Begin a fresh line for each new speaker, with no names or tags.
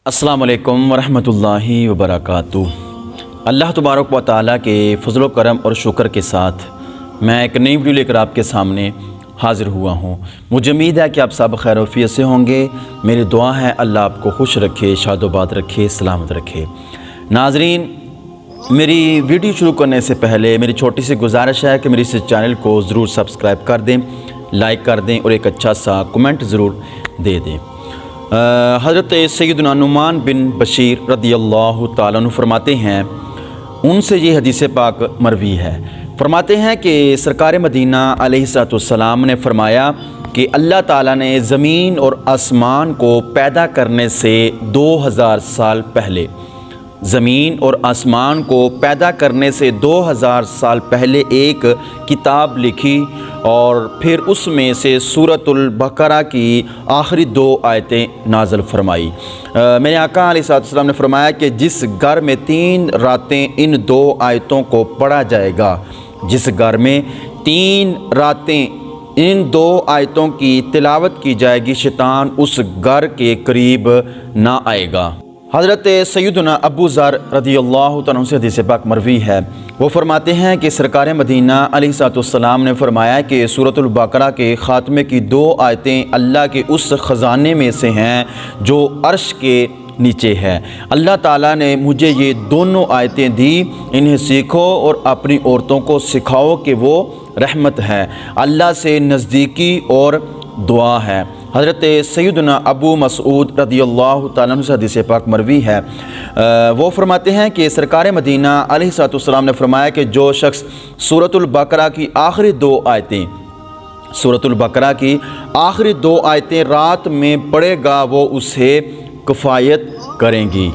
السلام علیکم ورحمۃ اللہ وبرکاتہ۔ اللہ تبارک و تعالیٰ کے فضل و کرم اور شکر کے ساتھ میں ایک نئی ویڈیو لے کر آپ کے سامنے حاضر ہوا ہوں۔ مجھے امید ہے کہ آپ سب خیر و عافیت سے ہوں گے۔ میری دعا ہے اللہ آپ کو خوش رکھے، شاد و باد رکھے، سلامت رکھے۔ ناظرین، میری ویڈیو شروع کرنے سے پہلے میری چھوٹی سی گزارش ہے کہ میری اس چینل کو ضرور سبسکرائب کر دیں، لائک کر دیں اور ایک اچھا سا کمنٹ ضرور دے دیں۔ حضرت سیدنا نعمان بن بشیر رضی اللہ تعالیٰ عنہ فرماتے ہیں، ان سے یہ حدیث پاک مروی ہے، فرماتے ہیں کہ سرکار مدینہ علیہ السلام نے فرمایا کہ اللہ تعالیٰ نے زمین اور آسمان کو پیدا کرنے سے 2000 سال پہلے زمین اور آسمان کو پیدا کرنے سے 2000 سال پہلے ایک کتاب لکھی اور پھر اس میں سے سورۃ البقرہ کی آخری 2 آیتیں نازل فرمائی۔ میرے آقا علیہ السلام نے فرمایا کہ جس گھر میں 3 راتیں ان 2 آیتوں کو پڑھا جائے گا، جس گھر میں 3 راتیں ان 2 آیتوں کی تلاوت کی جائے گی، شیطان اس گھر کے قریب نہ آئے گا۔ حضرت سیدنا ابو ذر رضی اللہ تعالیٰ عنہ سے حدیث پاک مروی ہے، وہ فرماتے ہیں کہ سرکار مدینہ علیہ السلام نے فرمایا کہ سورۃ البقرہ کے خاتمے کی 2 آیتیں اللہ کے اس خزانے میں سے ہیں جو عرش کے نیچے ہے۔ اللہ تعالیٰ نے مجھے یہ دونوں آیتیں دی، انہیں سیکھو اور اپنی عورتوں کو سکھاؤ کہ وہ رحمت ہے، اللہ سے نزدیکی اور دعا ہے۔ حضرت سیدنا ابو مسعود رضی اللہ تعالیٰ عنہ سے حدیث پاک مروی ہے، وہ فرماتے ہیں کہ سرکار مدینہ علیہ السلام نے فرمایا کہ جو شخص سورۃ البقرہ کی آخری 2 آیتیں رات میں پڑھے گا وہ اسے کفایت کریں گی۔